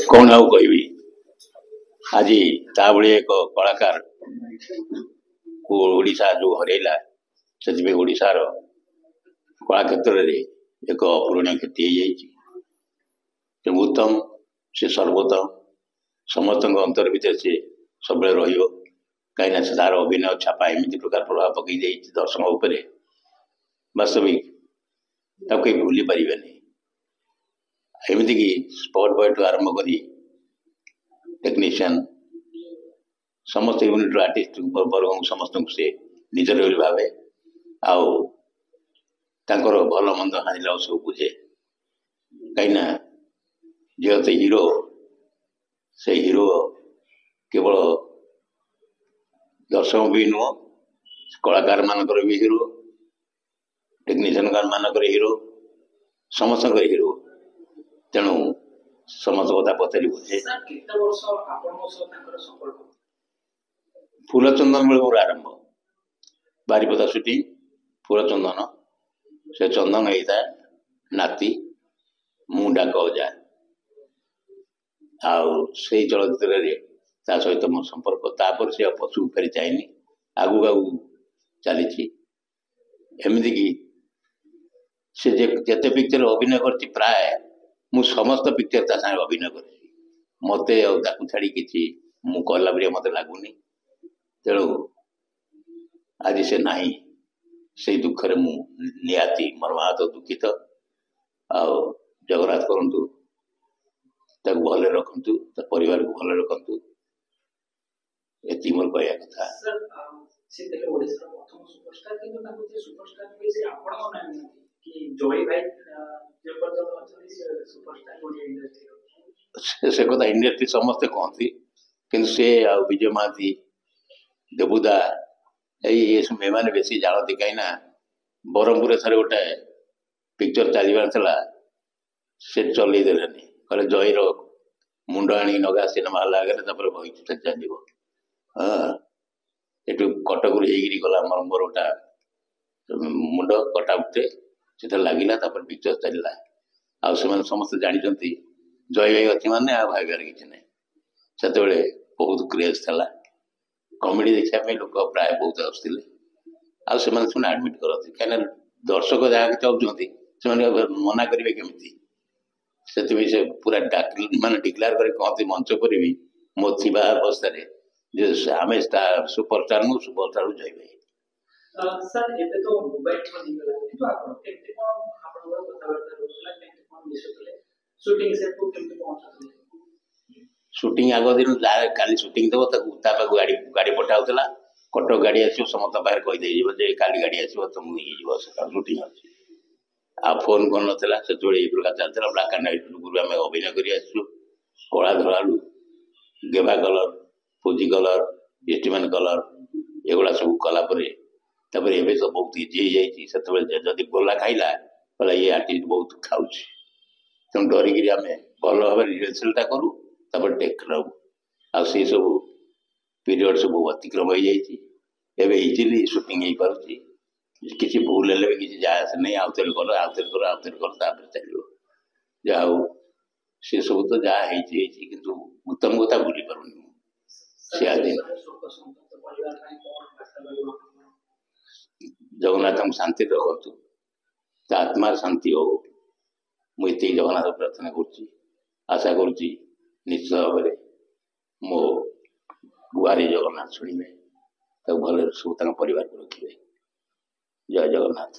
कौन आउ कहबी आज ता भाई एक कलाकार को ओडिशा जो हरैला से ओडिशार कला क्षेत्र में एक अपूरणीय क्षति हो उत्तम से सर्वोत्तम समस्त अंतर भर से सब कहीं से तार अभिनय छापा एमती प्रकार प्रभाव पकई दर्शक उपर वास्तविक कहीं भूली पारे एमती कि स्पॉट बॉय ठू आरंभ कर टेक्नीशियन समस्त यूनिट आर्टिस्ट वर्ग समस्त से निजर भाव आर भल मंद हानिला सब बुझे कहीं जेहते हीरो से हीरो केवल दर्शक भी नुह कलाकार मानकर भी हीरो टेक्नीशियन मानकर हीरो समस्त हीरो तेणु समस्त कथा पचारि बुझे फूलचंदन बेल मोर आरंभ बारिपदा सुटिंग फूलचंदन से चंदन होता नाती मु डाक अजा से चलचित्र सहित मो संपर्क तापर से पशु फेरी जाइनि आगु आगु चली एमती कि से जिते पिक्चर अभिनय कर प्राय मु समस्त पिक्चर ता सागे अभिनय कर मत छाड़ी कि कला मत लगुनि तेणु आज से ना से दुखरे मु निहाती मर्माहत दुखित जगन्नाथ करंतु भले रखु परिवार को भले रखु ये मोर कह कथा से कथा इंडस्ट्री समस्ते कहती कि से विजय महांती देवुदा ये मैंने बेसी जानती कहीं ब्रह्मपुर थे गोटे पिक्चर चलवा से चल कहले जयर मुंड आनी नगा सिनेमा हल आगे बही चलो हाँ ये कटक गला मोर गोटा मुंड कटा उठे से लगिला पिक्चर चलला आ समस्त जानते जय भाई अच्छी मान भाग्यार कि ना से बहुत क्रेज था कमेडी देखा लोक प्राय बहुत आसते आडमिट करती कहीं दर्शक जहाँ चाहते से मना करेंगे केमी से पूरा मान डिक्लेयर कर कहते मंच पर भी मो थी अवस्था आम स्टार सुपरस्टार नु सुपरस्टार जय भाई शूटिंग आग दिन काली शूटिंग देव गाड़ी गाड़ी पठाऊला कटक गाड़ी आसो समस्त पाखे कहीदे काली गाड़ी आसो तुम शूटिंग अच्छी आ फोन कर नाला से प्रकार चलता ब्लाक एंड व्हाइट पूर्व आम अभिनय कर कला धरालु गेभा कलर फौजी कलर इस्टमैन कलर एगुड़ा सब कलापर एवं तो बहुत इजी हो जदि गोला खाइला बोला ये आर्टिस्ट बहुत खाऊ तेणु डरिकी आम भल भाव रिहर्सल करूँ टेक नौ आसे सब पीरियड सब अतिक्रम हो जाए इजिली सुटिंग हो पार्टी किसी भूल हेल्ले भी किसी जाए नहीं आउ थे कर आउ थे कर आउ थे कर चलो जहा सी सब तो जहाँ किंतु उत्तम कथा भूली पारूनी सी आज जगन्नाथ शांति रखु आत्मा शांति हो मुझे जगन्नाथ प्रार्थना कर आशा करुच्ची निश्चय भाव में मो गुहारी जगन्नाथ शुणे भले सब परिवार को रखिए जय जगन्नाथ।